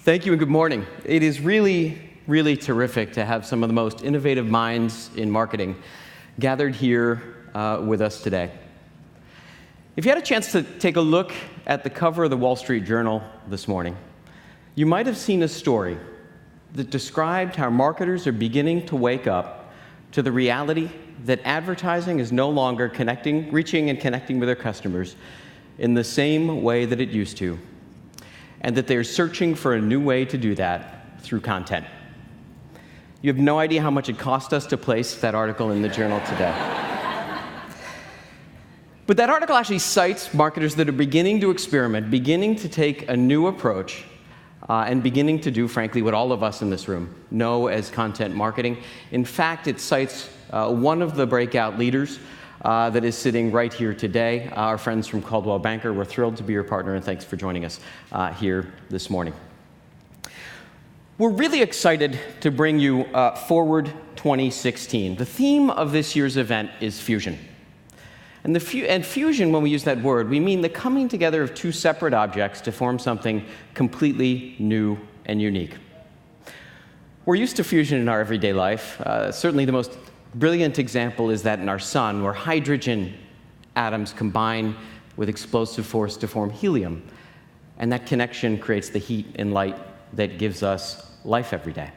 Thank you and good morning. It is really terrific to have some of the most innovative minds in marketing gathered here with us today. If you had a chance to take a look at the cover of the Wall Street Journal this morning, you might have seen a story that described how marketers are beginning to wake up to the reality that advertising is no longer reaching and connecting with their customers in the same way that it used to, and that they're searching for a new way to do that through content. You have no idea how much it cost us to place that article in the journal today. But that article actually cites marketers that are beginning to experiment, beginning to take a new approach, and beginning to do, frankly, what all of us in this room know as content marketing. In fact, it cites one of the breakout leaders that is sitting right here today, our friends from Coldwell Banker. We're thrilled to be your partner, and thanks for joining us here this morning. We're really excited to bring you Forward 2016. The theme of this year's event is fusion. And fusion, when we use that word, we mean the coming together of two separate objects to form something completely new and unique. We're used to fusion in our everyday life. Certainly the most brilliant example is that in our sun, where hydrogen atoms combine with explosive force to form helium, and that connection creates the heat and light that gives us life every day.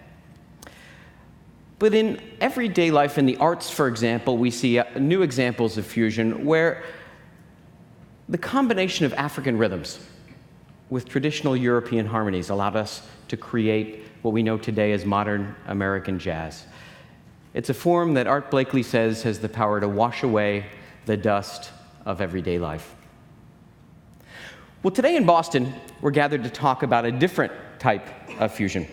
But in everyday life, in the arts, for example, we see new examples of fusion where the combination of African rhythms with traditional European harmonies allowed us to create what we know today as modern American jazz. It's a form that Art Blakely says has the power to wash away the dust of everyday life. Well, today in Boston, we're gathered to talk about a different type of fusion.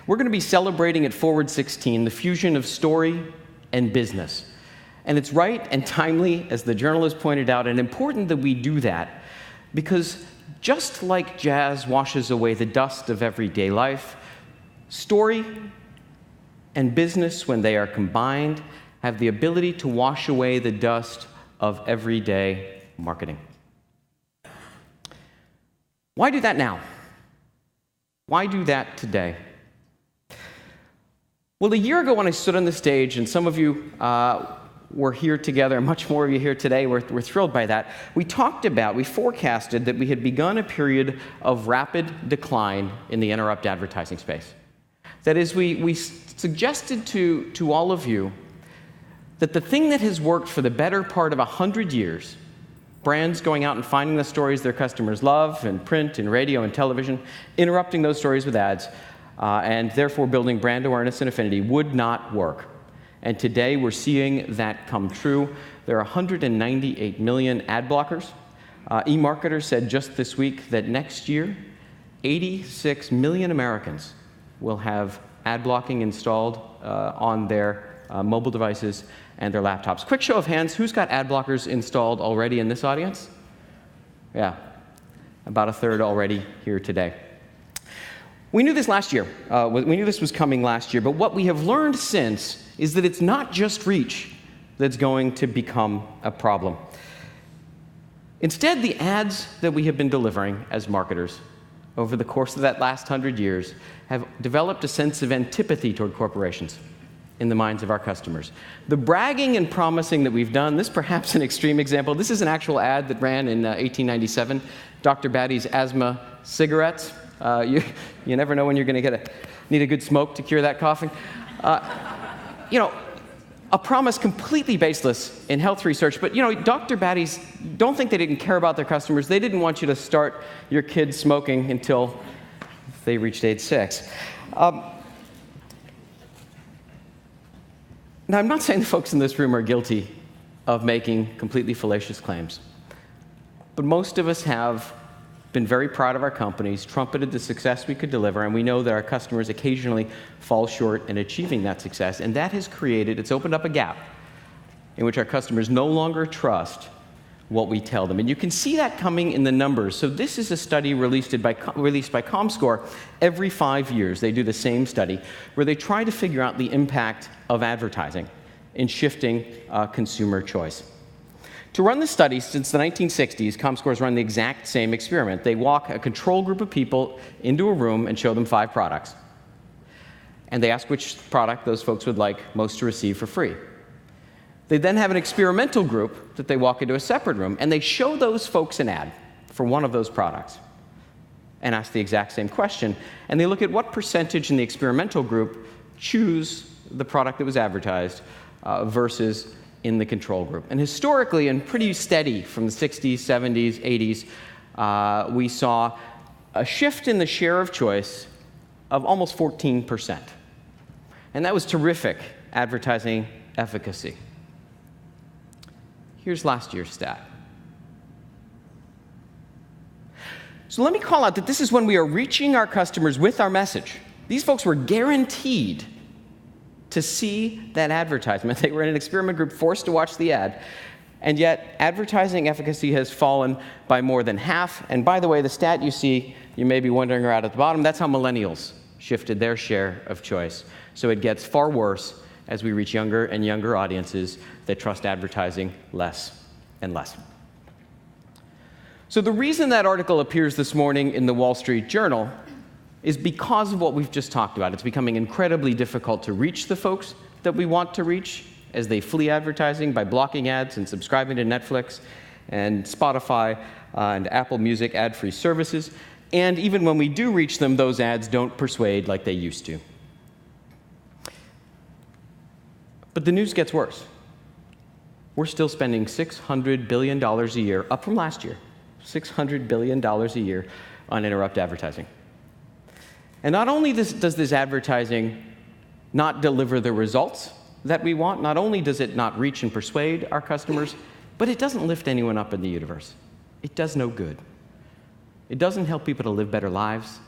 We're going to be celebrating at Forward 16 the fusion of story and business. And it's right and timely, as the journal has pointed out, and important that we do that, because just like jazz washes away the dust of everyday life, story and business, when they are combined, have the ability to wash away the dust of everyday marketing. Why do that now? Why do that today? Well, a year ago when I stood on the stage, and some of you were here together, and much more of you here today, we're thrilled by that, we forecasted that we had begun a period of rapid decline in the interrupt advertising space. That is, we suggested to all of you that the thing that has worked for the better part of 100 years, brands going out and finding the stories their customers love in print and radio and television, interrupting those stories with ads, and therefore building brand awareness and affinity, would not work. And today we're seeing that come true. There are 198 million ad blockers. eMarketer said just this week that next year, 86 million Americans will have ad blocking installed on their mobile devices and their laptops. Quick show of hands, who's got ad blockers installed already in this audience? Yeah, about a third already here today. We knew this last year. We knew this was coming last year, but what we have learned since is that it's not just reach that's going to become a problem. Instead, the ads that we have been delivering as marketers over the course of that last 100 years have developed a sense of antipathy toward corporations in the minds of our customers. The bragging and promising that we've done, this perhaps an extreme example, this is an actual ad that ran in 1897, Dr. Batty's asthma cigarettes. You never know when you're going to need a good smoke to cure that coughing. A promise completely baseless in health research, but Dr. Batty's, don't think they didn't care about their customers. They didn't want you to start your kids smoking until they reached age 6. Now, I'm not saying the folks in this room are guilty of making completely fallacious claims, but most of us have been very proud of our companies, trumpeted the success we could deliver, and we know that our customers occasionally fall short in achieving that success, and that has it's opened up a gap in which our customers no longer trust what we tell them. And you can see that coming in the numbers. So this is a study released by ComScore every 5 years. They do the same study where they try to figure out the impact of advertising in shifting consumer choice. To run the study, since the 1960s, ComScore's run the exact same experiment. They walk a control group of people into a room and show them 5 products. And they ask which product those folks would like most to receive for free. They then have an experimental group that they walk into a separate room, and they show those folks an ad for one of those products and ask the exact same question. And they look at what percentage in the experimental group choose the product that was advertised versus in the control group. And historically, and pretty steady from the 60s, 70s, 80s, we saw a shift in the share of choice of almost 14%. And that was terrific advertising efficacy. Here's last year's stat. So let me call out that this is when we are reaching our customers with our message. These folks were guaranteed to see that advertisement. They were in an experiment group forced to watch the ad. And yet, advertising efficacy has fallen by more than half. And by the way, the stat you see, you may be wondering right at the bottom, that's how millennials shifted their share of choice. So it gets far worse as we reach younger and younger audiences that trust advertising less and less. So the reason that article appears this morning in the Wall Street Journal is because of what we've just talked about. It's becoming incredibly difficult to reach the folks that we want to reach as they flee advertising by blocking ads and subscribing to Netflix and Spotify and Apple Music ad-free services. And even when we do reach them, those ads don't persuade like they used to. But the news gets worse. We're still spending $600 billion a year, up from last year, $600 billion a year on interrupt advertising. And not only does this advertising not deliver the results that we want, not only does it not reach and persuade our customers, but it doesn't lift anyone up in the universe. It does no good. It doesn't help people to live better lives.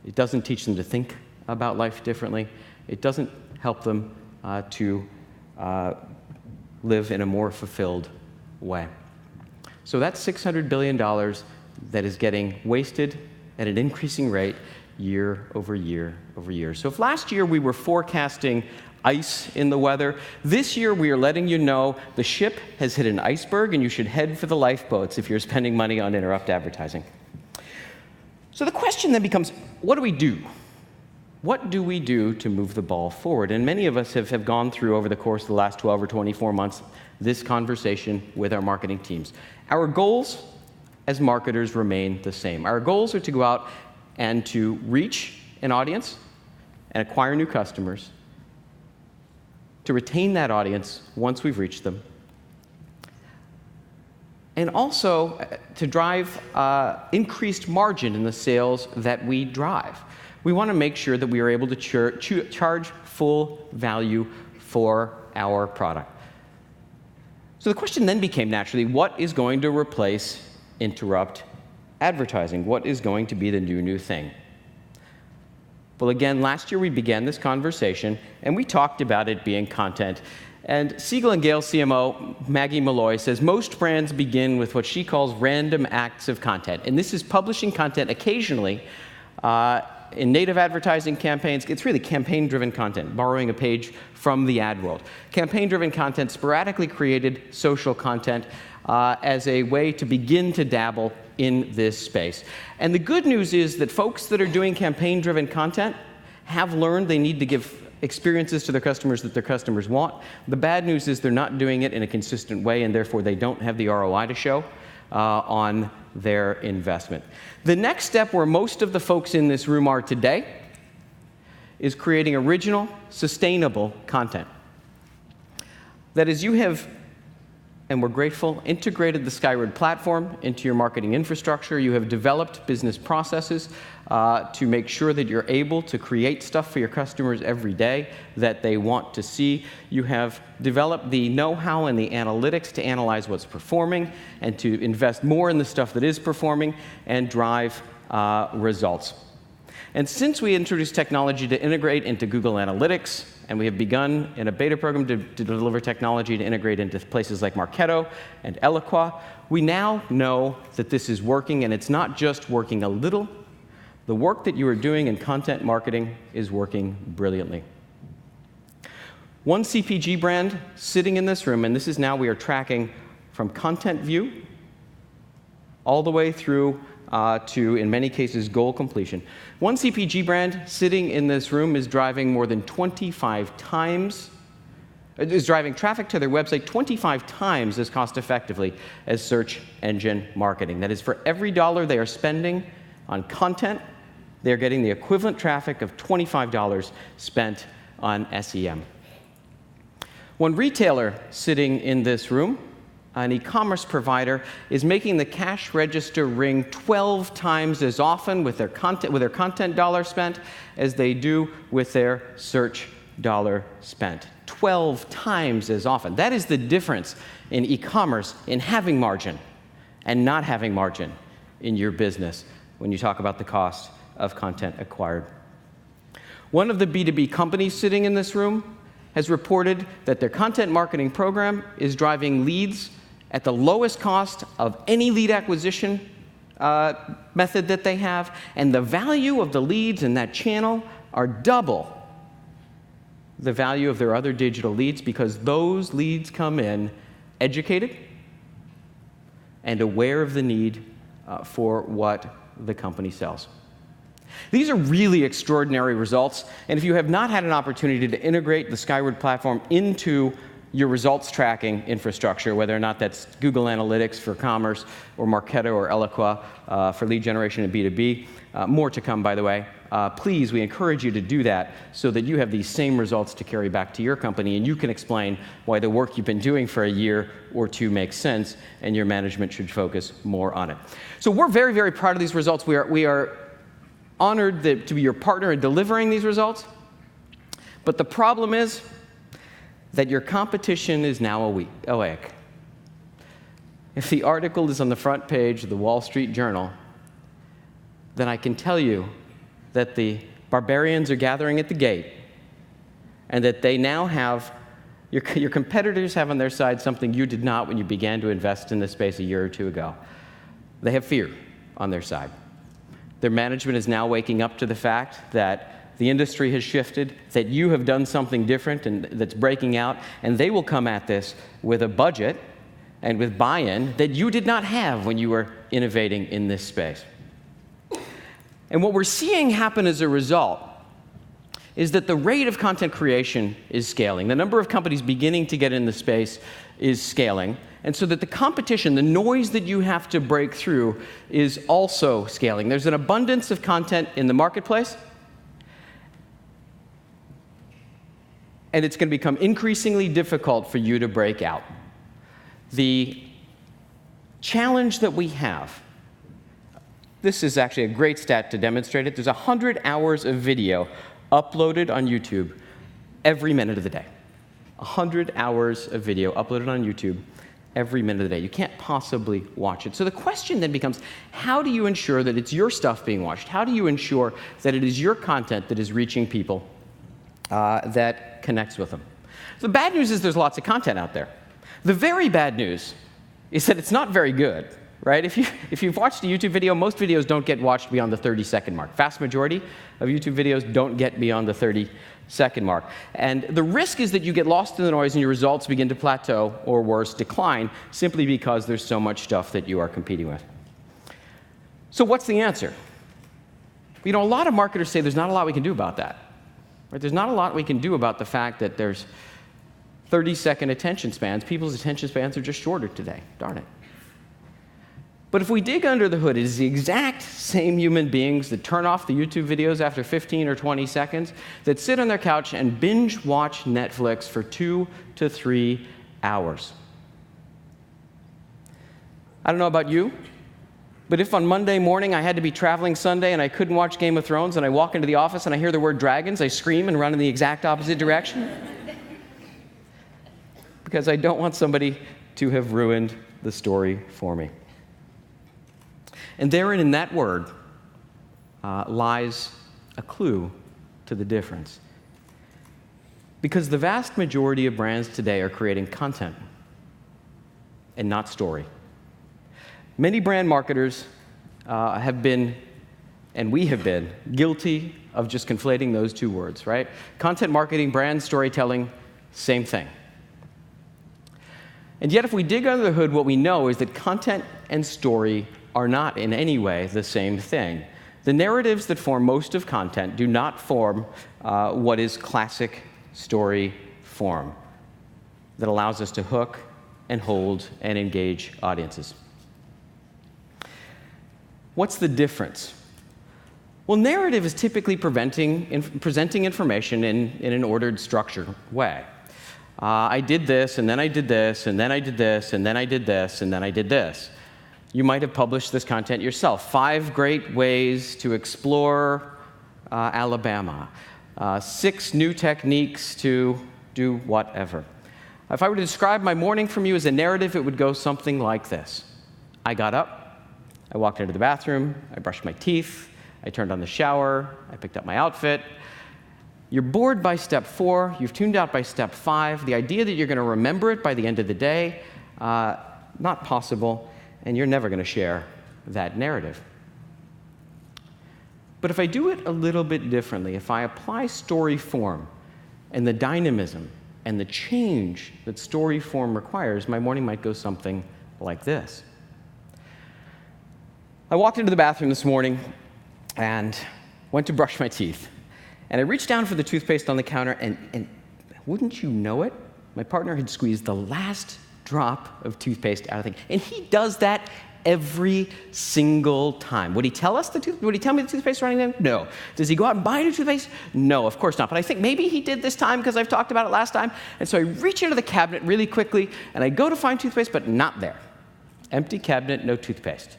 It doesn't teach them to think about life differently. It doesn't help them to live in a more fulfilled way. So that's $600 billion that is getting wasted at an increasing rate year over year over year. So if last year we were forecasting ice in the weather, this year we are letting you know the ship has hit an iceberg and you should head for the lifeboats if you're spending money on interrupt advertising. So the question then becomes, what do we do? What do we do to move the ball forward? And many of us have gone through, over the course of the last 12 or 24 months, this conversation with our marketing teams. Our goals as marketers remain the same. Our goals are to go out and to reach an audience and acquire new customers, to retain that audience once we've reached them, and also to drive increased margin in the sales that we drive. We want to make sure that we are able to charge full value for our product. So the question then became naturally, what is going to replace interrupt advertising? What is going to be the new thing? Well, again, last year we began this conversation, and we talked about it being content. And Siegel & Gale CMO Maggie Malloy says most brands begin with what she calls random acts of content. And this is publishing content occasionally in native advertising campaigns. It's really campaign-driven content, borrowing a page from the ad world. Campaign-driven content, sporadically created social content as a way to begin to dabble in this space. And the good news is that folks that are doing campaign-driven content have learned they need to give experiences to their customers that their customers want. The bad news is they're not doing it in a consistent way, and therefore they don't have the ROI to show on their investment. The next step, where most of the folks in this room are today, is creating original, sustainable content. That is, you have, and we're grateful, integrated the Skyword platform into your marketing infrastructure. You have developed business processes to make sure that you're able to create stuff for your customers every day that they want to see. You have developed the know-how and the analytics to analyze what's performing and to invest more in the stuff that is performing and drive results. And since we introduced technology to integrate into Google Analytics, and we have begun in a beta program to deliver technology to integrate into places like Marketo and Eloqua, we now know that this is working, and it's not just working a little. The work that you are doing in content marketing is working brilliantly. One CPG brand sitting in this room, and this is now we are tracking from content view all the way through to, in many cases, goal completion. One CPG brand sitting in this room is driving more than 25 times, is driving traffic to their website 25 times as cost effectively as search engine marketing. That is, for every dollar they are spending on content, they're getting the equivalent traffic of $25 spent on SEM. One retailer sitting in this room, an e-commerce provider, is making the cash register ring 12 times as often with their content dollar spent as they do with their search dollar spent. 12 times as often. That is the difference in e-commerce in having margin and not having margin in your business when you talk about the cost of content acquired. One of the B2B companies sitting in this room has reported that their content marketing program is driving leads at the lowest cost of any lead acquisition method that they have, and the value of the leads in that channel are double the value of their other digital leads because those leads come in educated and aware of the need for what the company sells. These are really extraordinary results, and if you have not had an opportunity to integrate the Skyword platform into your results tracking infrastructure, whether or not that's Google Analytics for commerce, or Marketo or Eloqua for lead generation and B2B, more to come, by the way, please, we encourage you to do that so that you have these same results to carry back to your company, and you can explain why the work you've been doing for a year or two makes sense, and your management should focus more on it. So we're very, very proud of these results. We are honored to be your partner in delivering these results, but the problem is that your competition is now awake. If the article is on the front page of the Wall Street Journal, then I can tell you that the barbarians are gathering at the gate, and that they now have, your competitors have on their side something you did not when you began to invest in this space a year or two ago. They have fear on their side. Their management is now waking up to the fact that the industry has shifted, that you have done something different and that's breaking out, and they will come at this with a budget and with buy-in that you did not have when you were innovating in this space. And what we're seeing happen as a result is that the rate of content creation is scaling. The number of companies beginning to get in the space is scaling. And so that the competition, the noise that you have to break through, is also scaling. There's an abundance of content in the marketplace, and it's going to become increasingly difficult for you to break out. The challenge that we have, this is actually a great stat to demonstrate it. There's 100 hours of video uploaded on YouTube every minute of the day. 100 hours of video uploaded on YouTube every minute of the day. You can't possibly watch it. So the question then becomes, how do you ensure that it's your stuff being watched? How do you ensure that it is your content that is reaching people that connects with them? The bad news is there's lots of content out there. The very bad news is that it's not very good, right? If you've watched a YouTube video, most videos don't get watched beyond the 30-second mark. Vast majority of YouTube videos don't get beyond the 30-second mark. And the risk is that you get lost in the noise and your results begin to plateau or worse, decline, simply because there's so much stuff that you are competing with. So what's the answer? You know, a lot of marketers say there's not a lot we can do about that. Right? There's not a lot we can do about the fact that there's 30-second attention spans. People's attention spans are just shorter today. Darn it. But if we dig under the hood, it is the exact same human beings that turn off the YouTube videos after 15 or 20 seconds, that sit on their couch and binge watch Netflix for 2 to 3 hours. I don't know about you, but if on Monday morning I had to be traveling Sunday and I couldn't watch Game of Thrones and I walk into the office and I hear the word dragons, I scream and run in the exact opposite direction. Because I don't want somebody to have ruined the story for me. And therein, in that word, lies a clue to the difference. Because the vast majority of brands today are creating content and not story. Many brand marketers have been, and we have been, guilty of just conflating those two words, right? Content marketing, brand storytelling, same thing. And yet, if we dig under the hood, what we know is that content and story are not in any way the same thing. The narratives that form most of content do not form what is classic story form that allows us to hook and hold and engage audiences. What's the difference? Well, narrative is typically presenting information in an ordered, structured way. I did this, and then I did this, and then I did this, and then I did this, and then I did this. You might have published this content yourself. 5 great ways to explore Alabama. 6 new techniques to do whatever. If I were to describe my morning from you as a narrative, it would go something like this. I got up, I walked into the bathroom, I brushed my teeth, I turned on the shower, I picked up my outfit. You're bored by step 4, you've tuned out by step 5. The idea that you're going to remember it by the end of the day, not possible, and you're never going to share that narrative. But if I do it a little bit differently, if I apply story form and the dynamism and the change that story form requires, my morning might go something like this. I walked into the bathroom this morning and went to brush my teeth. And I reached down for the toothpaste on the counter, and wouldn't you know it, my partner had squeezed the last drop of toothpaste out of the thing. And he does that every single time. Would he tell me the toothpaste is running out? No. Does he go out and buy new toothpaste? No, of course not. But I think maybe he did this time because I've talked about it last time. And so I reach into the cabinet really quickly, and I go to find toothpaste, but not there. Empty cabinet, no toothpaste.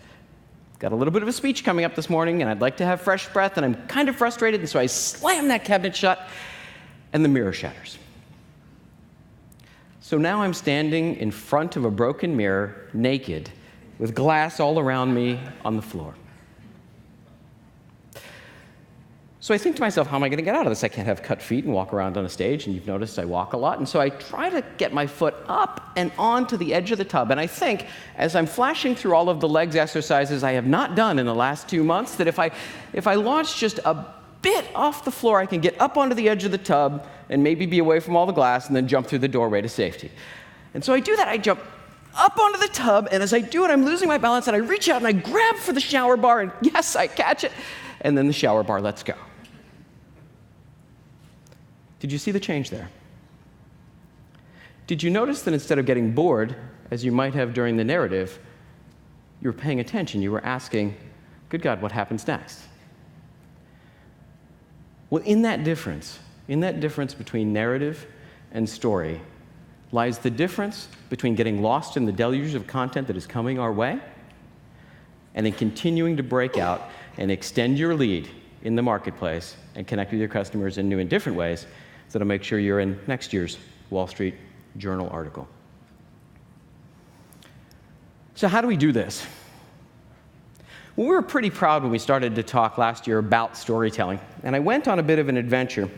Got a little bit of a speech coming up this morning, and I'd like to have fresh breath, and I'm kind of frustrated, and so I slam that cabinet shut, and the mirror shatters. So now I'm standing in front of a broken mirror, naked, with glass all around me on the floor. So I think to myself, how am I going to get out of this? I can't have cut feet and walk around on a stage, and you've noticed I walk a lot. And so I try to get my foot up and onto the edge of the tub. And I think, as I'm flashing through all of the legs exercises I have not done in the last 2 months, that if I launch just a bit off the floor, I can get up onto the edge of the tub and maybe be away from all the glass and then jump through the doorway to safety. And so I do that. I jump up onto the tub, and as I do it, I'm losing my balance, and I reach out and I grab for the shower bar, and yes, I catch it, and then the shower bar lets go. Did you see the change there? Did you notice that instead of getting bored, as you might have during the narrative, you were paying attention, you were asking, good God, what happens next? Well, in that difference between narrative and story, lies the difference between getting lost in the deluge of content that is coming our way and then continuing to break out and extend your lead in the marketplace and connect with your customers in new and different ways that'll make sure you're in next year's Wall Street Journal article. So how do we do this? Well, we were pretty proud when we started to talk last year about storytelling, and I went on a bit of an adventure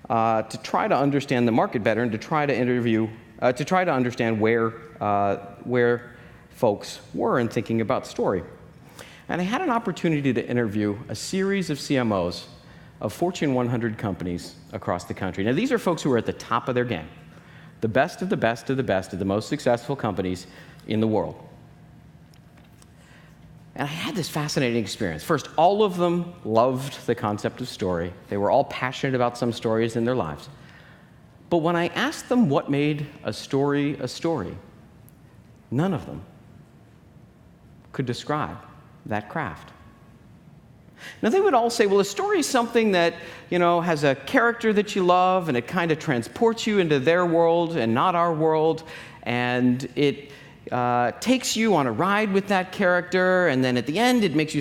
to try to understand the market better and to try to understand where folks were in thinking about story. And I had an opportunity to interview a series of CMOs of Fortune 100 companies across the country. Now, these are folks who are at the top of their game, the best of the best of the best of the most successful companies in the world. And I had this fascinating experience. First, all of them loved the concept of story. They were all passionate about some stories in their lives. But when I asked them what made a story, none of them could describe that craft. Now, they would all say, well, a story is something that, has a character that you love, and it kind of transports you into their world and not our world, and it takes you on a ride with that character, and then at the end, it takes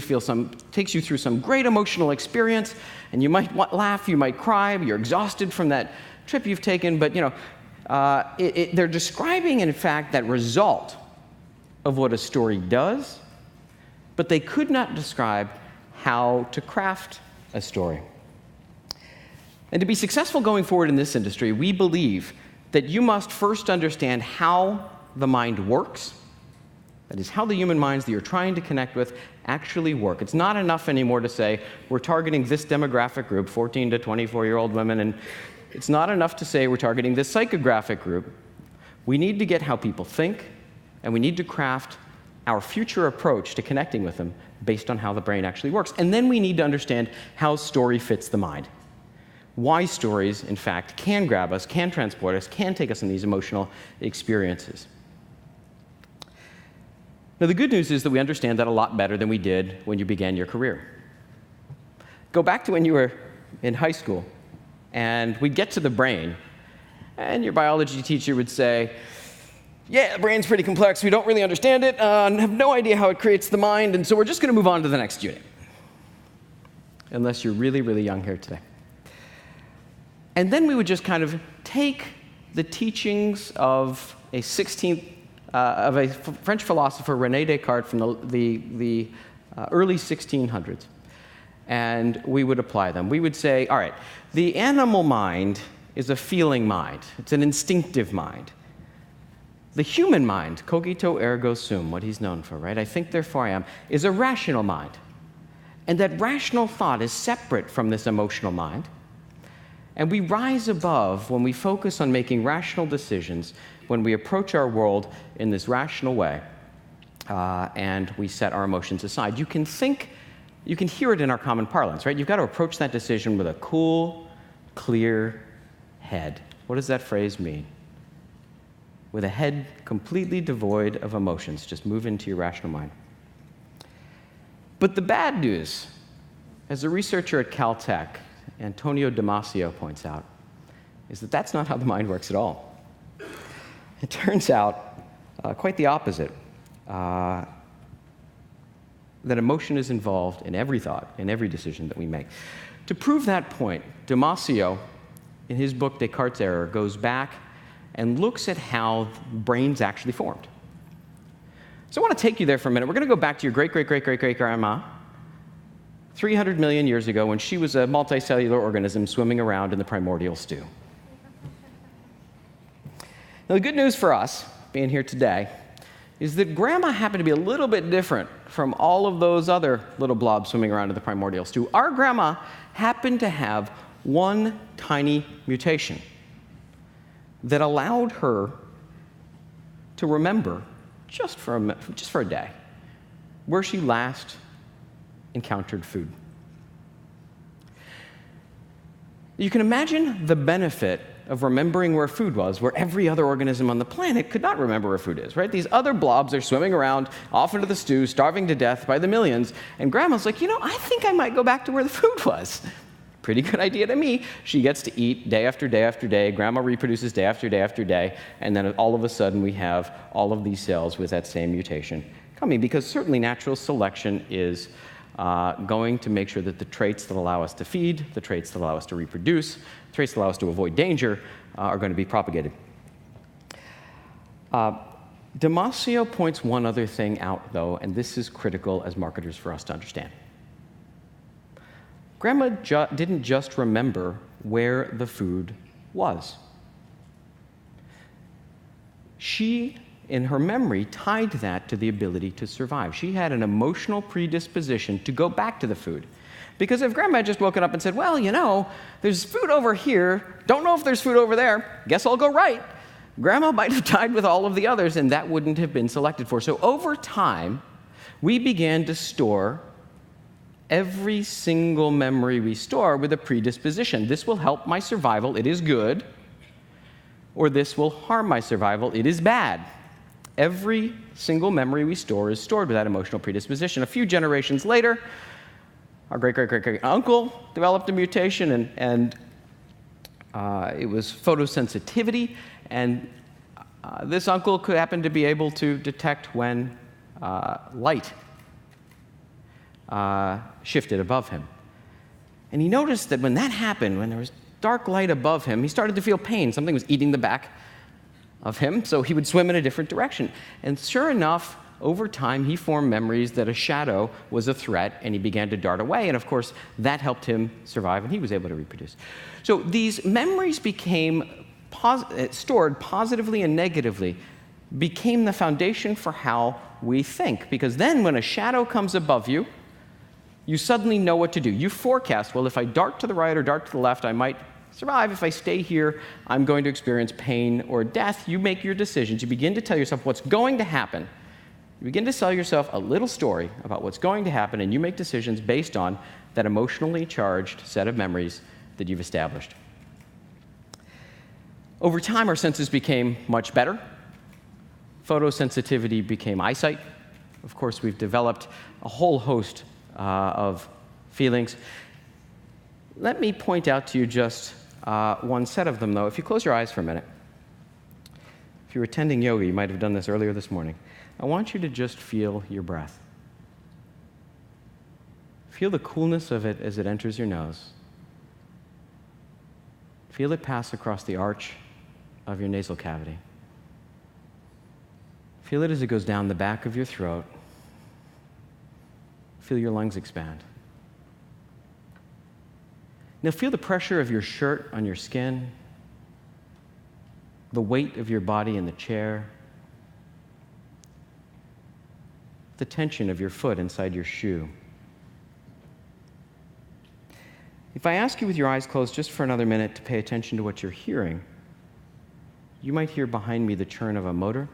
you through some great emotional experience, and you might laugh, you might cry, you're exhausted from that trip you've taken, but, they're describing, in fact, that result of what a story does, but they could not describe how to craft a story. And to be successful going forward in this industry, we believe that you must first understand how the mind works. That is, how the human minds that you're trying to connect with actually work. It's not enough anymore to say, we're targeting this demographic group, 14 to 24-year-old women, and it's not enough to say we're targeting this psychographic group. We need to get how people think, And we need to craft our future approach to connecting with them based on how the brain actually works. And then we need to understand how story fits the mind. Why stories, in fact, can grab us, can transport us, can take us in these emotional experiences. Now, the good news is that we understand that a lot better than we did when you began your career. Go back to when you were in high school, and we'd get to the brain, and your biology teacher would say, yeah, the brain's pretty complex, we don't really understand it, and have no idea how it creates the mind, and so we're just going to move on to the next unit. Unless you're really, really young here today. And then we would just kind of take the teachings of a French philosopher, René Descartes, from the early 1600s, and we would apply them. We would say, all right, the animal mind is a feeling mind. It's an instinctive mind. The human mind, cogito ergo sum, what he's known for, right? I think, therefore I am, is a rational mind. And that rational thought is separate from this emotional mind. And we rise above when we focus on making rational decisions, when we approach our world in this rational way, and we set our emotions aside. You can hear it in our common parlance, right? You've got to approach that decision with a cool, clear head. What does that phrase mean? With a head completely devoid of emotions. Just move into your rational mind. But the bad news, as a researcher at Caltech, Antonio Damasio points out, is that that's not how the mind works at all. It turns out quite the opposite, that emotion is involved in every thought, in every decision that we make. To prove that point, Damasio, in his book Descartes' Error, goes back and looks at how brains actually formed. So I want to take you there for a minute. We're going to go back to your great-great-great-great-great-grandma, 300 million years ago, when she was a multicellular organism swimming around in the primordial stew. Now, the good news for us, being here today, is that Grandma happened to be a little bit different from all of those other little blobs swimming around in the primordial stew. Our Grandma happened to have one tiny mutation that allowed her to remember, just for a day, where she last encountered food. You can imagine the benefit of remembering where food was, where every other organism on the planet could not remember where food is, right? These other blobs are swimming around off into the stew, starving to death by the millions, and Grandma's like, I think I might go back to where the food was. Pretty good idea to me. She gets to eat day after day after day. Grandma reproduces day after day after day, and then all of a sudden we have all of these cells with that same mutation coming, because certainly natural selection is going to make sure that the traits that allow us to feed, the traits that allow us to reproduce, the traits that allow us to avoid danger are going to be propagated. Damasio points one other thing out, though, and this is critical as marketers for us to understand. Grandma didn't just remember where the food was. She, in her memory, tied that to the ability to survive. She had an emotional predisposition to go back to the food. Because if Grandma had just woken up and said, well, there's food over here, don't know if there's food over there, guess I'll go right, Grandma might have died with all of the others, and that wouldn't have been selected for. So over time, we began to store every single memory we store with a predisposition. This will help my survival, it is good, or this will harm my survival, it is bad. Every single memory we store is stored with that emotional predisposition. A few generations later, our great-great-great-great-uncle developed a mutation, and it was photosensitivity, and this uncle could happen to be able to detect when light shifted above him. And he noticed that when that happened, when there was dark light above him, he started to feel pain. Something was eating the back of him, so he would swim in a different direction. And sure enough, over time, he formed memories that a shadow was a threat, and he began to dart away. And of course, that helped him survive, and he was able to reproduce. So these memories became stored positively and negatively, became the foundation for how we think. Because then when a shadow comes above you, you suddenly know what to do. You forecast, well, if I dart to the right or dart to the left, I might survive. If I stay here, I'm going to experience pain or death. You make your decisions. You begin to tell yourself what's going to happen. You begin to tell yourself a little story about what's going to happen, and you make decisions based on that emotionally charged set of memories that you've established. Over time, our senses became much better. Photosensitivity became eyesight. Of course, we've developed a whole host of feelings. Let me point out to you just one set of them, though. If you close your eyes for a minute, if you were attending yoga, you might have done this earlier this morning. I want you to just feel your breath. Feel the coolness of it as it enters your nose. Feel it pass across the arch of your nasal cavity. Feel it as it goes down the back of your throat. Feel your lungs expand. Now feel the pressure of your shirt on your skin, the weight of your body in the chair, the tension of your foot inside your shoe. If I ask you with your eyes closed just for another minute to pay attention to what you're hearing, you might hear behind me the churn of a motor,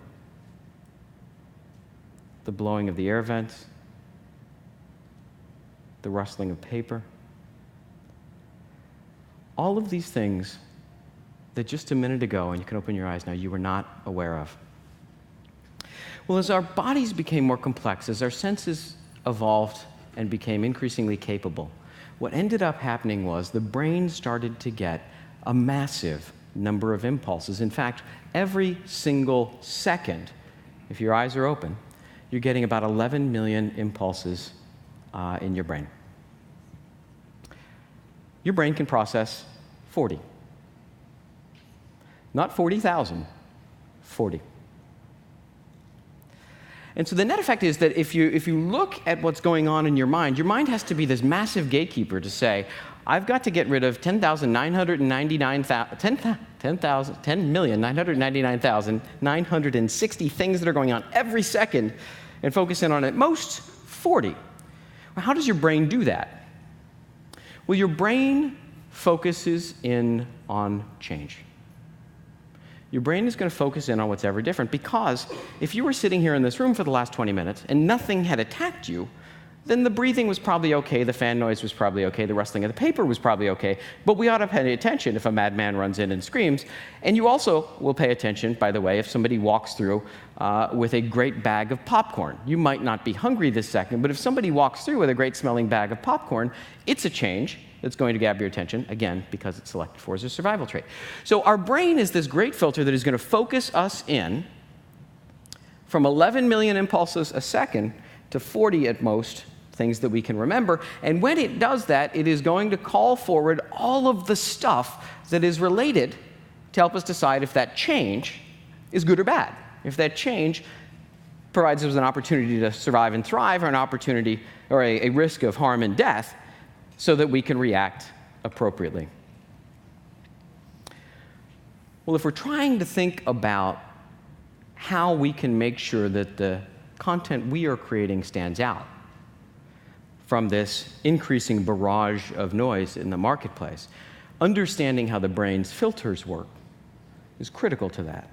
the blowing of the air vents, the rustling of paper. All of these things that just a minute ago, and you can open your eyes now, you were not aware of. Well, as our bodies became more complex, as our senses evolved and became increasingly capable, what ended up happening was the brain started to get a massive number of impulses. In fact, every single second, if your eyes are open, you're getting about 11 million impulses in your brain. Your brain can process 40. Not 40,000, 40. And so the net effect is that if you look at what's going on in your mind has to be this massive gatekeeper to say, I've got to get rid of 10,999,960 things that are going on every second and focus in on at most 40. Well, how does your brain do that? Well, your brain focuses in on change. Your brain is going to focus in on what's ever different, because if you were sitting here in this room for the last 20 minutes and nothing had attacked you, then the breathing was probably okay, the fan noise was probably okay, the rustling of the paper was probably okay, but we ought to pay attention if a madman runs in and screams. And you also will pay attention, by the way, if somebody walks through with a great bag of popcorn. You might not be hungry this second, but if somebody walks through with a great smelling bag of popcorn, it's a change that's going to grab your attention, again, because it's selected for as a survival trait. So our brain is this great filter that is going to focus us in from 11 million impulses a second to 40 at most, things that we can remember. And when it does that, it is going to call forward all of the stuff that is related to help us decide if that change is good or bad, if that change provides us an opportunity to survive and thrive, or an opportunity or a risk of harm and death, so that we can react appropriately. Well, if we're trying to think about how we can make sure that the content we are creating stands out from this increasing barrage of noise in the marketplace, understanding how the brain's filters work is critical to that.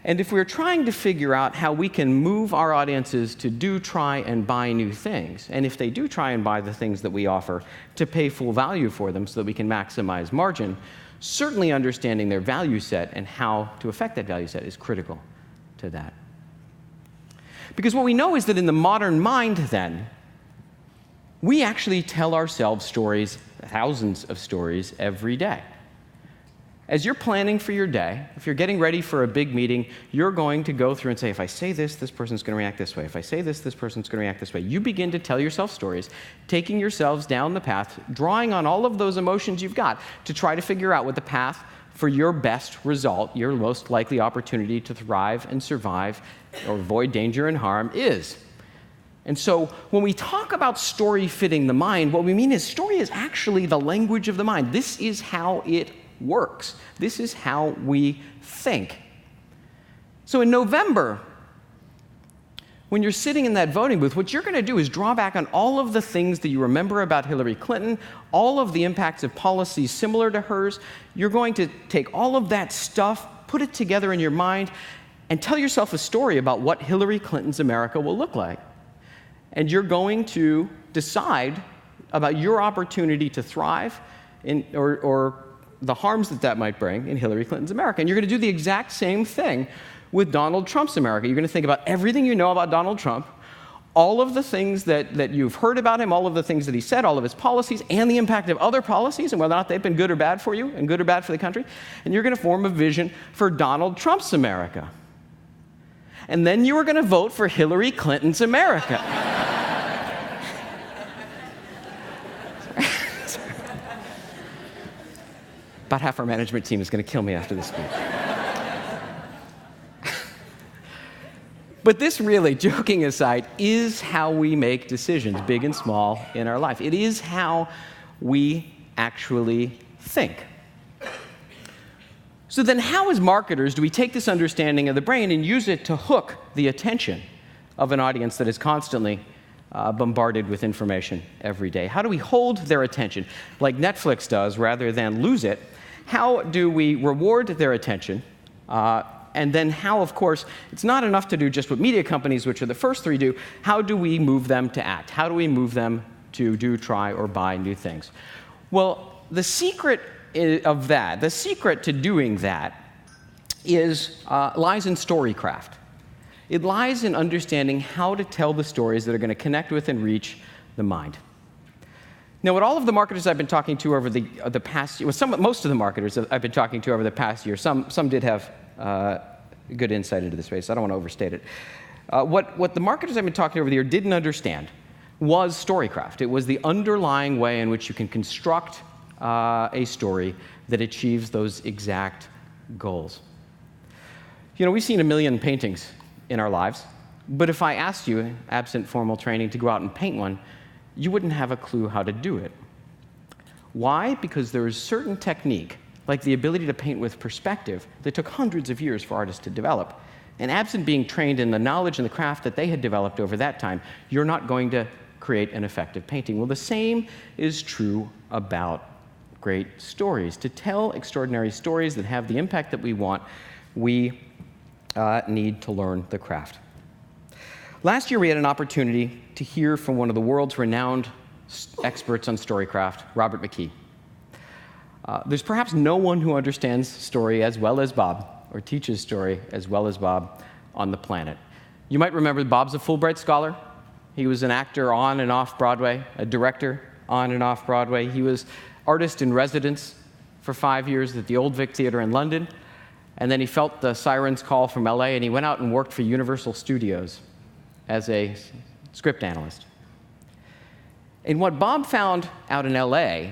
And if we're trying to figure out how we can move our audiences to do, try, and buy new things, and if they do try and buy the things that we offer, to pay full value for them so that we can maximize margin, certainly understanding their value set and how to affect that value set is critical to that. Because what we know is that in the modern mind, then, we actually tell ourselves stories, thousands of stories, every day. As you're planning for your day, if you're getting ready for a big meeting, you're going to go through and say, if I say this, this person's going to react this way. If I say this, this person's going to react this way. You begin to tell yourself stories, taking yourselves down the path, drawing on all of those emotions you've got to try to figure out what the path for your best result, your most likely opportunity to thrive and survive or avoid danger and harm is. And so when we talk about story fitting the mind, what we mean is story is actually the language of the mind. This is how it works. This is how we think. So in November, when you're sitting in that voting booth, what you're going to do is draw back on all of the things that you remember about Hillary Clinton, all of the impacts of policies similar to hers. You're going to take all of that stuff, put it together in your mind, and tell yourself a story about what Hillary Clinton's America will look like. And you're going to decide about your opportunity to thrive or the harms that might bring in Hillary Clinton's America. And you're going to do the exact same thing with Donald Trump's America. You're going to think about everything you know about Donald Trump, all of the things that you've heard about him, all of the things that he said, all of his policies, and the impact of other policies and whether or not they've been good or bad for you and good or bad for the country. And you're going to form a vision for Donald Trump's America. And then you are going to vote for Hillary Clinton's America. About half our management team is going to kill me after this speech. But this really, joking aside, is how we make decisions, big and small, in our life. It is how we actually think. So then how, as marketers, do we take this understanding of the brain and use it to hook the attention of an audience that is constantly bombarded with information every day? How do we hold their attention like Netflix does rather than lose it? How do we reward their attention? And then how, of course, it's not enough to do just what media companies, which are the first three, do. How do we move them to act? How do we move them to do, try, or buy new things? Well, the secret of that, the secret to doing that lies in storycraft. It lies in understanding how to tell the stories that are going to connect with and reach the mind. Now, what all of the marketers I've been talking to over the past year, most of the marketers I've been talking to over the past year, some did have good insight into this space, so I don't want to overstate it. What the marketers I've been talking to over the year didn't understand was storycraft. It was the underlying way in which you can construct a story that achieves those exact goals. You know, we've seen a million paintings in our lives, but if I asked you, absent formal training, to go out and paint one, you wouldn't have a clue how to do it. Why? Because there is certain technique, like the ability to paint with perspective, that took hundreds of years for artists to develop. And absent being trained in the knowledge and the craft that they had developed over that time, you're not going to create an effective painting. Well, the same is true about great stories. To tell extraordinary stories that have the impact that we want, we need to learn the craft. Last year, we had an opportunity to hear from one of the world's renowned experts on storycraft, Robert Mckee. There's perhaps no one who understands story as well as Bob, or teaches story as well as Bob on the planet. You might remember Bob's a Fulbright scholar. He was an actor on and off Broadway, a director on and off Broadway. He was artist in residence for 5 years at the Old Vic Theatre in London, and then he felt the sirens call from LA, and he went out and worked for Universal Studios as a script analyst. And what Bob found out in LA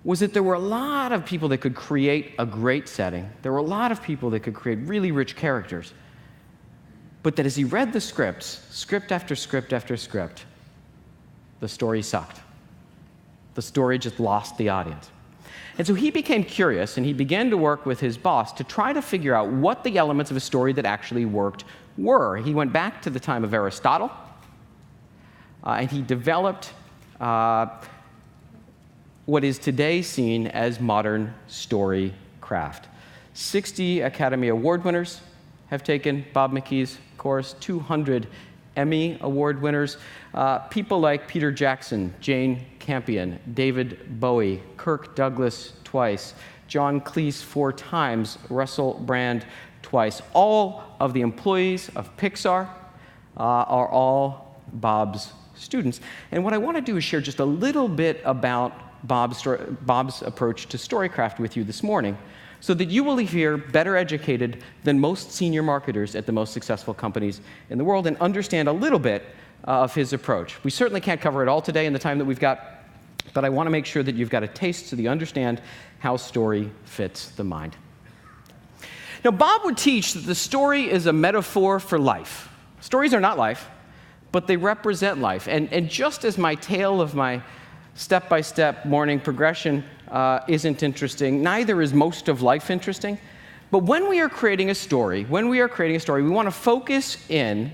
was that there were a lot of people that could create a great setting. There were a lot of people that could create really rich characters. But that as he read the scripts, script after script after script, the story sucked. The story just lost the audience. And so he became curious, and he began to work with his boss to try to figure out what the elements of a story that actually worked were. He went back to the time of Aristotle, and he developed what is today seen as modern story craft. 60 Academy Award winners have taken Bob Mckee's course, 200 Emmy Award winners, people like Peter Jackson, Jane Campion, David Bowie, Kirk Douglas twice, John Cleese 4 times, Russell Brand twice. All of the employees of Pixar are all Bob's students. And what I want to do is share just a little bit about Bob's approach to storycraft with you this morning, so that you will leave here better educated than most senior marketers at the most successful companies in the world and understand a little bit of his approach. We certainly can't cover it all today in the time that we've got, but I want to make sure that you've got a taste so that you understand how story fits the mind. Now, Bob would teach that the story is a metaphor for life. Stories are not life, but they represent life. And just as my tale of my step-by-step morning progression isn't interesting, neither is most of life interesting. But when we are creating a story, we want to focus in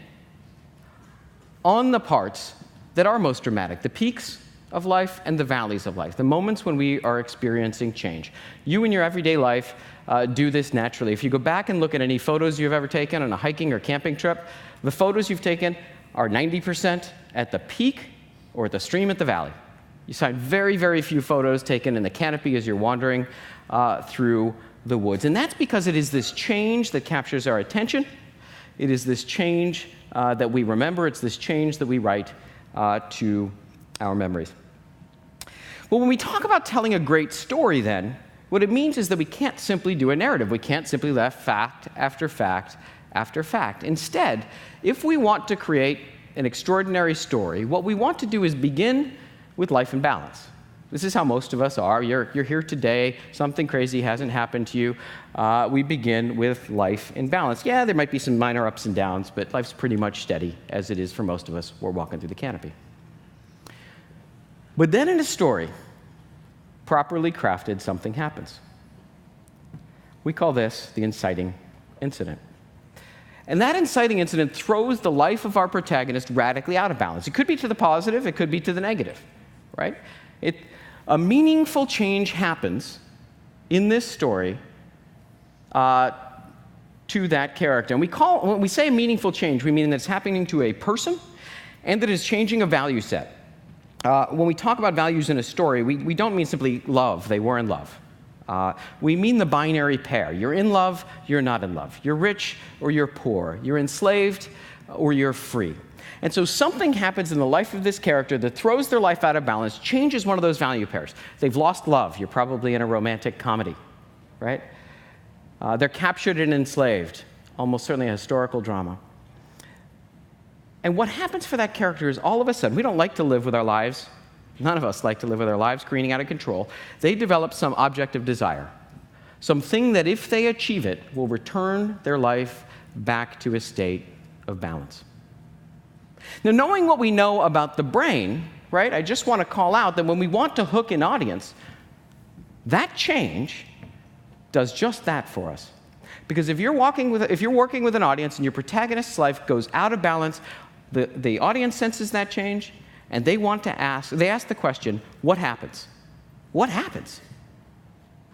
on the parts that are most dramatic, the peaks of life and the valleys of life, the moments when we are experiencing change. You in your everyday life do this naturally. If you go back and look at any photos you've ever taken on a hiking or camping trip, the photos you've taken are 90% at the peak or at the stream at the valley. You find very, very few photos taken in the canopy as you're wandering through the woods. And that's because it is this change that captures our attention. It is this change that we remember. It's this change that we write to our memories. Well, when we talk about telling a great story, then, what it means is that we can't simply do a narrative. We can't simply let fact after fact after fact. Instead, if we want to create an extraordinary story, what we want to do is begin with life and balance. This is how most of us are. You're here today, something crazy hasn't happened to you. We begin with life in balance. Yeah, there might be some minor ups and downs, but life's pretty much steady, as it is for most of us. We're walking through the canopy. But then in a story, properly crafted, something happens. We call this the inciting incident. And that inciting incident throws the life of our protagonist radically out of balance. It could be to the positive, it could be to the negative, right? A meaningful change happens in this story to that character. And when we say a meaningful change, we mean that it's happening to a person and that it's changing a value set. When we talk about values in a story, we don't mean simply love. They were in love. We mean the binary pair. You're in love, you're not in love. You're rich or you're poor. You're enslaved or you're free. And so something happens in the life of this character that throws their life out of balance, changes one of those value pairs. They've lost love. You're probably in a romantic comedy, right? They're captured and enslaved, almost certainly a historical drama. And what happens for that character is all of a sudden, we don't like to live with our lives. None of us like to live with our lives careening out of control. They develop some object of desire, something that if they achieve it, will return their life back to a state of balance. Now, knowing what we know about the brain, right, I just want to call out that when we want to hook an audience, that change does just that for us. Because if you're working with an audience and your protagonist's life goes out of balance, the audience senses that change, and they ask the question, what happens? What happens?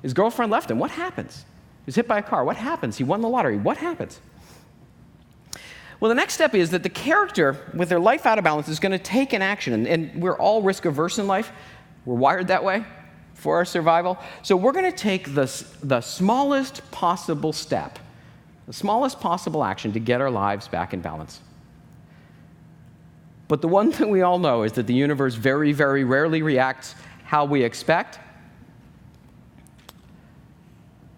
His girlfriend left him. What happens? He was hit by a car. What happens? He won the lottery. What happens? Well, the next step is that the character, with their life out of balance, is going to take an action. And we're all risk-averse in life. We're wired that way for our survival. So we're going to take the smallest possible step, the smallest possible action to get our lives back in balance. But the one thing we all know is that the universe very, very rarely reacts how we expect.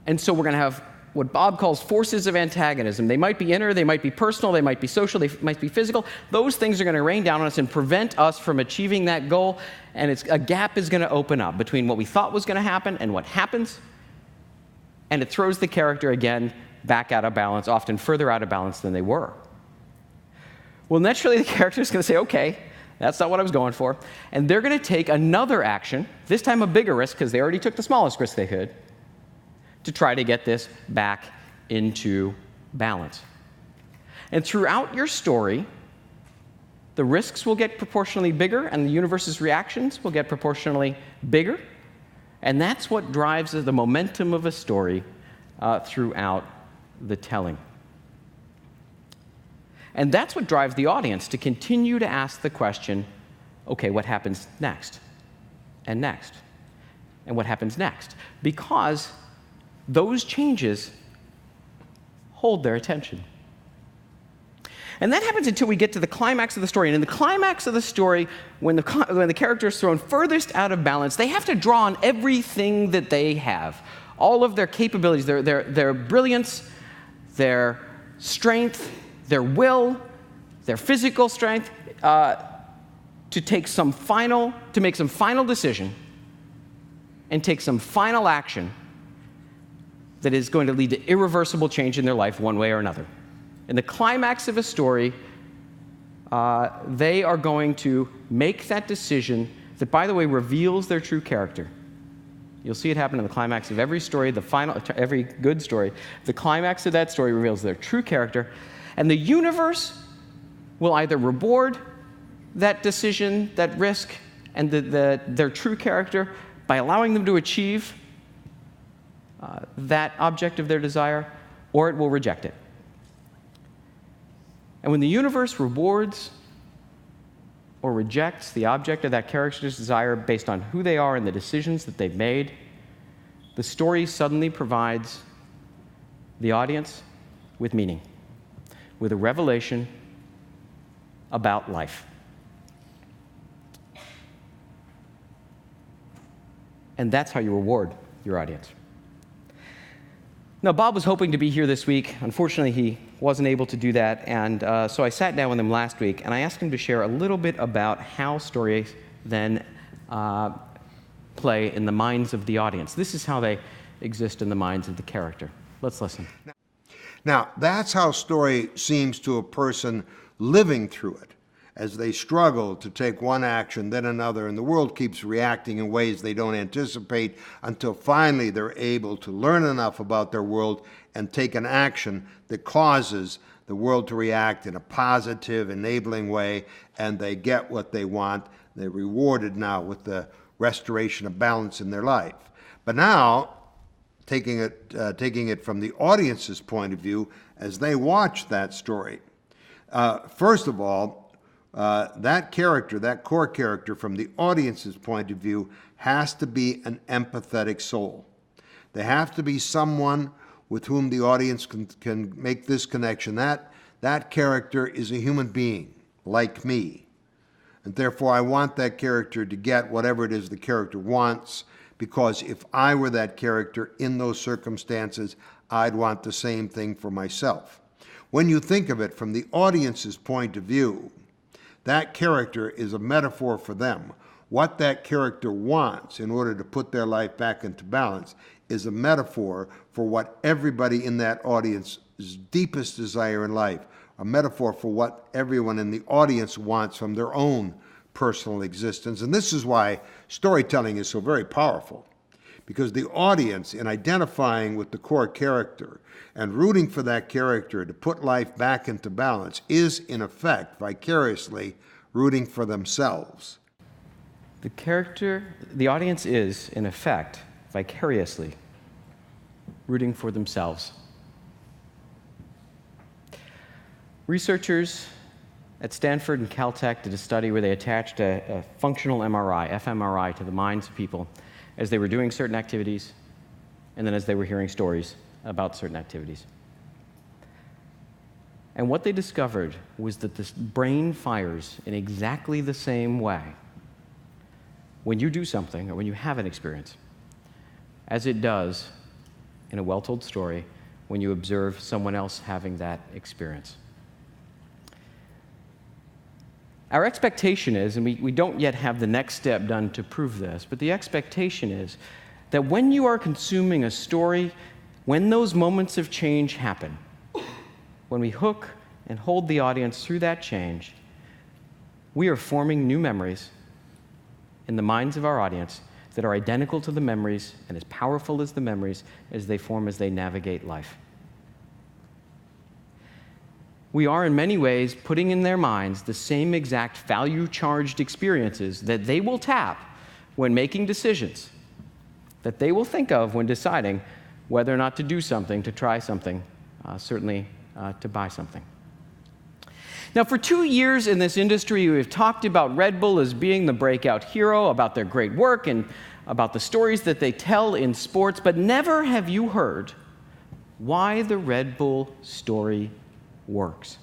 And so we're going to have what Bob calls forces of antagonism. They might be inner, they might be personal, they might be social, they might be physical. Those things are going to rain down on us and prevent us from achieving that goal, and a gap is going to open up between what we thought was going to happen and what happens, and it throws the character again back out of balance, often further out of balance than they were. Well, naturally, the character is going to say, okay, that's not what I was going for, and they're going to take another action, this time a bigger risk because they already took the smallest risk they could, to try to get this back into balance. And throughout your story, the risks will get proportionally bigger and the universe's reactions will get proportionally bigger. And that's what drives the momentum of a story throughout the telling. And that's what drives the audience to continue to ask the question, okay, what happens next? And next? And what happens next? Because those changes hold their attention. And that happens until we get to the climax of the story. And in the climax of the story, when the character is thrown furthest out of balance, they have to draw on everything that they have. All of their capabilities, their brilliance, their strength, their will, their physical strength, to make some final decision and take some final action that is going to lead to irreversible change in their life one way or another. In the climax of a story, they are going to make that decision that, by the way, reveals their true character. You'll see it happen in the climax of every story, every good story. The climax of that story reveals their true character, and the universe will either reward that decision, that risk, and their true character by allowing them to achieve that object of their desire, or it will reject it. And when the universe rewards or rejects the object of that character's desire based on who they are and the decisions that they've made, the story suddenly provides the audience with meaning, with a revelation about life. And that's how you reward your audience. Now, Bob was hoping to be here this week. Unfortunately, he wasn't able to do that, and so I sat down with him last week, and I asked him to share a little bit about how stories then play in the minds of the audience. This is how they exist in the minds of the character. Let's listen. Now, that's how story seems to a person living through it, as they struggle to take one action, then another, and the world keeps reacting in ways they don't anticipate until finally they're able to learn enough about their world and take an action that causes the world to react in a positive, enabling way, and they get what they want. They're rewarded now with the restoration of balance in their life. But now, taking it from the audience's point of view, as they watch that story, first of all, that character, that core character, from the audience's point of view, has to be an empathetic soul. They have to be someone with whom the audience can make this connection. That character is a human being, like me. And therefore, I want that character to get whatever it is the character wants, because if I were that character in those circumstances, I'd want the same thing for myself. When you think of it from the audience's point of view, that character is a metaphor for them. What that character wants in order to put their life back into balance is a metaphor for what everybody in that audience's deepest desire in life, a metaphor for what everyone in the audience wants from their own personal existence. And this is why storytelling is so very powerful, because the audience, in identifying with the core character and rooting for that character to put life back into balance, is in effect vicariously rooting for themselves. The audience is, in effect, vicariously rooting for themselves. Researchers at Stanford and Caltech did a study where they attached a functional MRI, fMRI, to the minds of people as they were doing certain activities and then as they were hearing stories about certain activities. And what they discovered was that the brain fires in exactly the same way when you do something or when you have an experience as it does in a well-told story when you observe someone else having that experience. Our expectation is, and we don't yet have the next step done to prove this, but the expectation is that when you are consuming a story, when those moments of change happen, when we hook and hold the audience through that change, we are forming new memories in the minds of our audience that are identical to the memories and as powerful as the memories as they form as they navigate life. We are, in many ways, putting in their minds the same exact value-charged experiences that they will tap when making decisions, that they will think of when deciding whether or not to do something, to try something, certainly to buy something. Now, for 2 years in this industry, we've talked about Red Bull as being the breakout hero, about their great work, and about the stories that they tell in sports, but never have you heard why the Red Bull story works.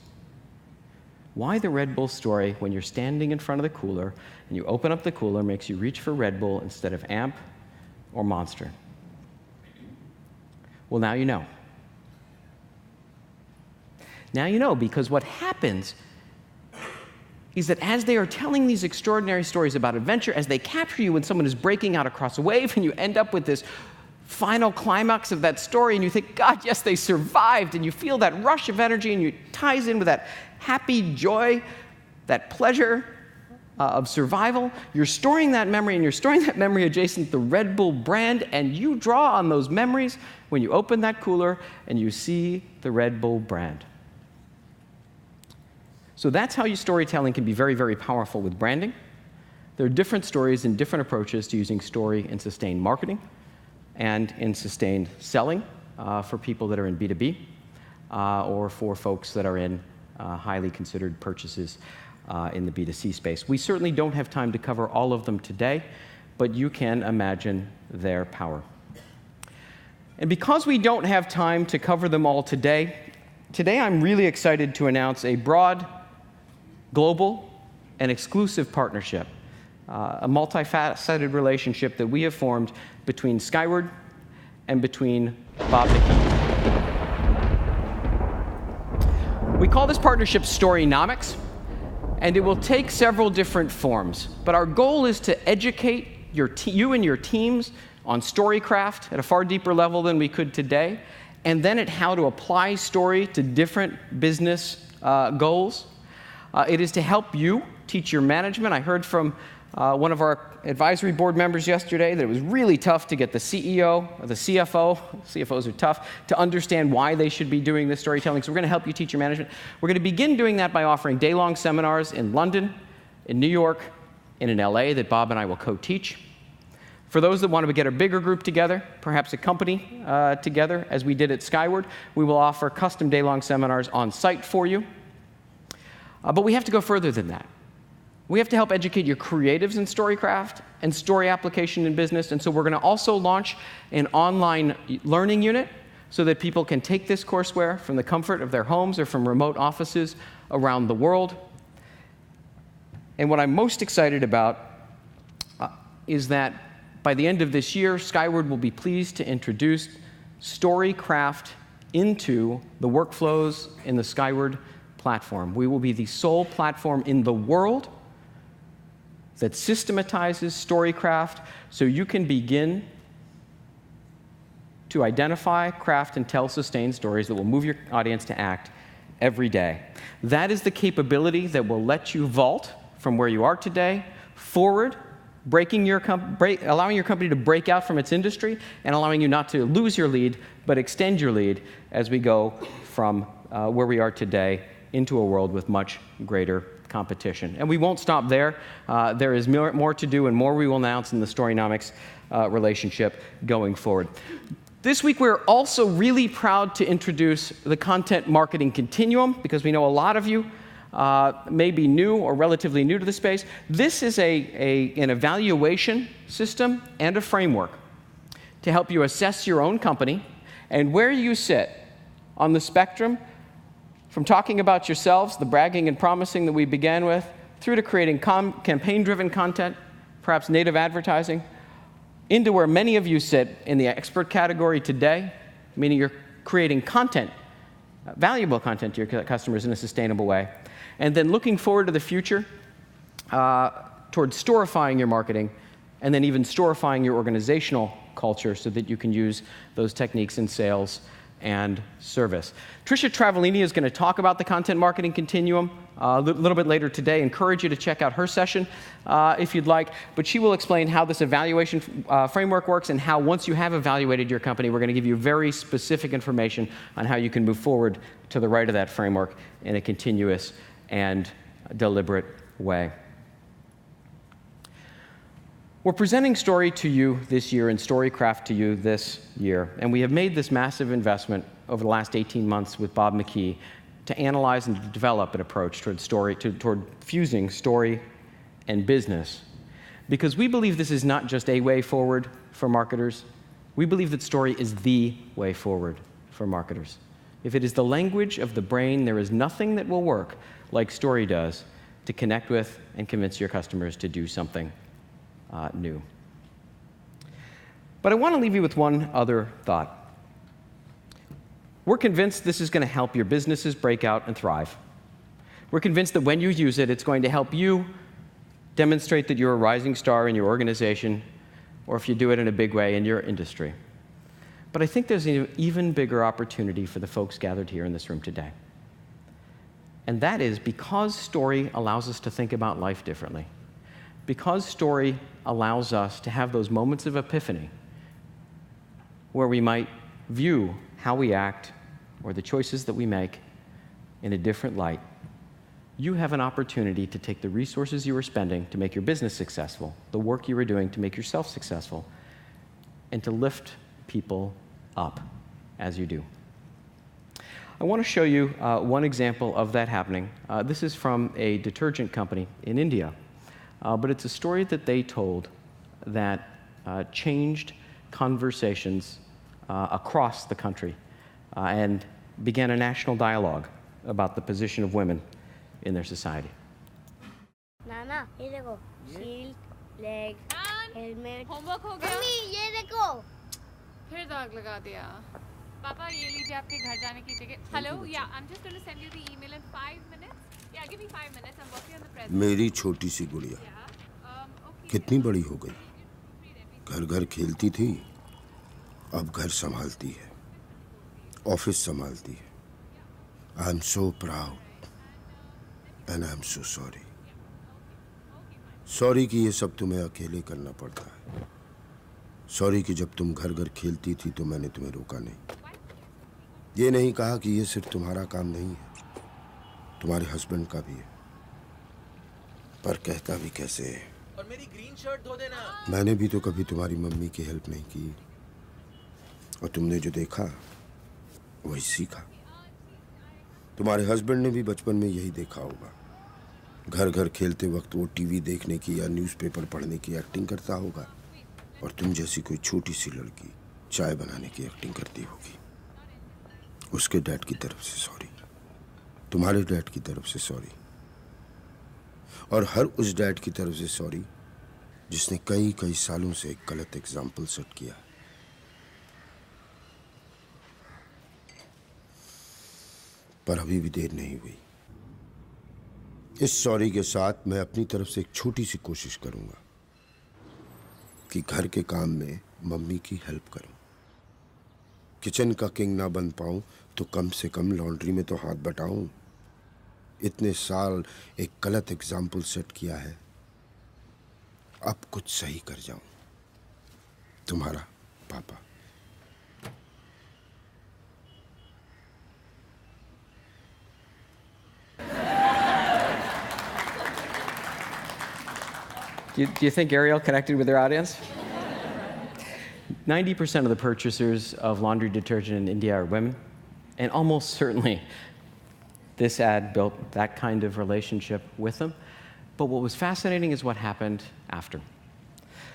Why the Red Bull story, when you're standing in front of the cooler and you open up the cooler, makes you reach for Red Bull instead of Amp or Monster. Well, now you know. Now you know, because what happens is that as they are telling these extraordinary stories about adventure, as they capture you when someone is breaking out across a wave, and you end up with this final climax of that story, and you think, God, yes, they survived, and you feel that rush of energy, and it ties in with that happy joy, that pleasure of survival. You're storing that memory, and you're storing that memory adjacent to the Red Bull brand, and you draw on those memories when you open that cooler and you see the Red Bull brand. So that's how your storytelling can be very, very powerful with branding. There are different stories and different approaches to using story in sustained marketing and in sustained selling for people that are in B2B or for folks that are in highly considered purchases in the B2C space. We certainly don't have time to cover all of them today, but you can imagine their power. And because we don't have time to cover them all today I'm really excited to announce a broad, global, and exclusive partnership, a multifaceted relationship that we have formed between Skyword and between Bob Mckee. We call this partnership Storynomics, and it will take several different forms. But our goal is to educate you and your teams on storycraft at a far deeper level than we could today, and then at how to apply story to different business goals. It is to help you teach your management. I heard from one of our advisory board members yesterday that it was really tough to get the CEO or the CFO, CFOs are tough, to understand why they should be doing this storytelling. So we're going to help you teach your management. We're going to begin doing that by offering day-long seminars in London, in New York, and in LA that Bob and I will co-teach. For those that want to get a bigger group together, perhaps a company together, as we did at Skyword, we will offer custom day-long seminars on site for you. But we have to go further than that. We have to help educate your creatives in storycraft and story application in business, and so we're going to also launch an online learning unit so that people can take this courseware from the comfort of their homes or from remote offices around the world. And what I'm most excited about is that by the end of this year, Skyword will be pleased to introduce storycraft into the workflows in the Skyword platform. We will be the sole platform in the world that systematizes storycraft so you can begin to identify, craft, and tell sustained stories that will move your audience to act every day. That is the capability that will let you vault from where you are today forward, allowing your company to break out from its industry and allowing you not to lose your lead, but extend your lead as we go from where we are today into a world with much greater competition. And we won't stop there. There is more to do and more we will announce in the Storynomics relationship going forward. This week, we're also really proud to introduce the Content Marketing Continuum, because we know a lot of you may be new or relatively new to the space. This is an evaluation system and a framework to help you assess your own company and where you sit on the spectrum from talking about yourselves, the bragging and promising that we began with, through to creating campaign-driven content, perhaps native advertising, into where many of you sit in the expert category today, meaning you're creating content, valuable content to your customers in a sustainable way. And then looking forward to the future, towards storifying your marketing, and then even storifying your organizational culture so that you can use those techniques in sales and service. Tricia Travellini is going to talk about the Content Marketing Continuum a little bit later today. Encourage you to check out her session if you'd like. But she will explain how this evaluation framework works and how, once you have evaluated your company, we're going to give you very specific information on how you can move forward to the right of that framework in a continuous and deliberate way. We're presenting story to you this year and storycraft to you this year, and we have made this massive investment over the last 18 months with Bob Mckee to analyze and to develop an approach toward fusing story and business, because we believe this is not just a way forward for marketers. We believe that story is the way forward for marketers. If it is the language of the brain, there is nothing that will work like story does to connect with and convince your customers to do something new. But I want to leave you with one other thought. We're convinced this is going to help your businesses break out and thrive. We're convinced that when you use it, it's going to help you demonstrate that you're a rising star in your organization, or if you do it in a big way, in your industry. But I think there's an even bigger opportunity for the folks gathered here in this room today. And that is because story allows us to think about life differently. Because story allows us to have those moments of epiphany where we might view how we act or the choices that we make in a different light. you have an opportunity to take the resources you were spending to make your business successful, the work you were doing to make yourself successful, and to lift people up as you do. I want to show you one example of that happening. This is from a detergent company in India, but it's a story that they told that changed conversations across the country and began a national dialogue about the position of women in their society. Nana, ये देखो, shield, leg, helmet. Homework हो गया? Mummy, ये देखो. फिर दाग लगा दिया. पापा ये लीजिए आपके घर जाने की ticket. Hello, yeah, I'm just going to send you the email in 5 minutes. Yeah, give me 5 minutes. I'm working on the present. मेरी छोटी सी गुड़िया Okay. कितनी बड़ी हो गई. घर घर खेलती थी, अब घर संभालती है, ऑफिस संभालती है. I am so proud and I am so sorry. Sorry कि ये सब तुम्हें अकेले करना पड़ता है. सॉरी कि जब तुम घर घर खेलती थी तो मैंने तुम्हें रोका नहीं. ये नहीं कहा कि ये सिर्फ तुम्हारा काम नहीं है, तुम्हारे हस्बैंड का भी है. पर कहता भी कैसे है. और मेरी ग्रीन शर्ट धो देना. मैंने भी तो कभी तुम्हारी मम्मी की हेल्प नहीं की, और तुमने जो देखा वही सीखा. तुम्हारे हस्बैंड ने भी बचपन में यही देखा होगा. घर घर खेलते वक्त वो टीवी देखने की या न्यूज़पेपर पढ़ने की एक्टिंग करता होगा, और तुम जैसी कोई छोटी सी लड़की चाय बनाने की एक्टिंग करती होगी. उसके डैड की तरफ से सॉरी, तुम्हारे डैड की तरफ से सॉरी, और हर उस डैड की तरफ से सॉरी जिसने कई कई सालों से एक गलत एग्जाम्पल सेट किया. पर अभी भी देर नहीं हुई. इस सॉरी के साथ मैं अपनी तरफ से एक छोटी सी कोशिश करूंगा कि घर के काम में मम्मी की हेल्प करूं. किचन का किंग ना बन पाऊं तो कम से कम लॉन्ड्री में तो हाथ बटाऊं. इतने साल एक गलत एग्जाम्पल सेट किया है, अब कुछ सही कर जाऊं. तुम्हारा पापा. Do you think Ariel connected with their audience? 90% of the purchasers of laundry detergent in India are women, and almost certainly this ad built that kind of relationship with them. But what was fascinating is what happened after.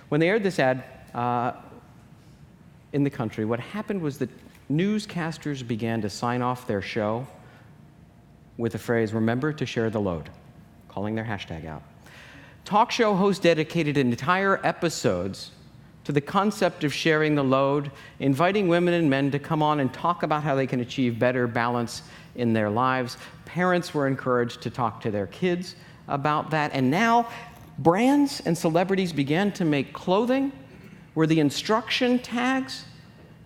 When they aired this ad in the country, what happened was that newscasters began to sign off their show with the phrase, "Remember to share the load," calling their hashtag out. Talk show hosts dedicated entire episodes to the concept of sharing the load, inviting women and men to come on and talk about how they can achieve better balance in their lives. Parents were encouraged to talk to their kids about that. And now, brands and celebrities began to make clothing where the instruction tags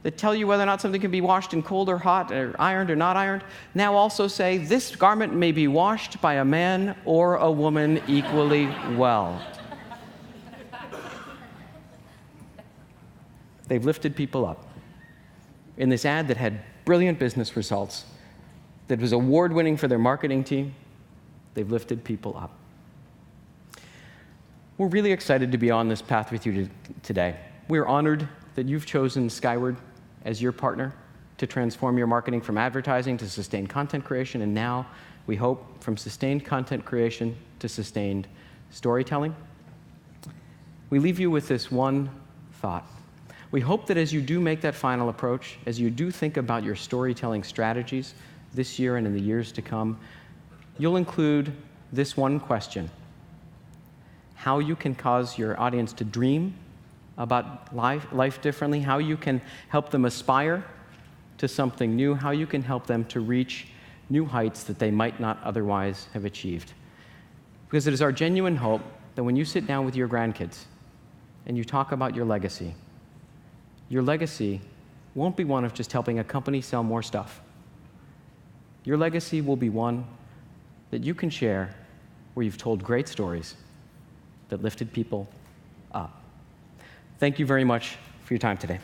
that tell you whether or not something can be washed in cold or hot, or ironed or not ironed, now also say this garment may be washed by a man or a woman equally well. They've lifted people up. In this ad that had brilliant business results, that was award-winning for their marketing team, they've lifted people up. We're really excited to be on this path with you today. We're honored that you've chosen Skyword as your partner to transform your marketing from advertising to sustained content creation, and now, we hope, from sustained content creation to sustained storytelling. We leave you with this one thought. We hope that as you do make that final approach, as you do think about your storytelling strategies this year and in the years to come, you'll include this one question: how you can cause your audience to dream about life differently, how you can help them aspire to something new, how you can help them to reach new heights that they might not otherwise have achieved. Because it is our genuine hope that when you sit down with your grandkids and you talk about your legacy won't be one of just helping a company sell more stuff. Your legacy will be one that you can share where you've told great stories that lifted people up. Thank you very much for your time today.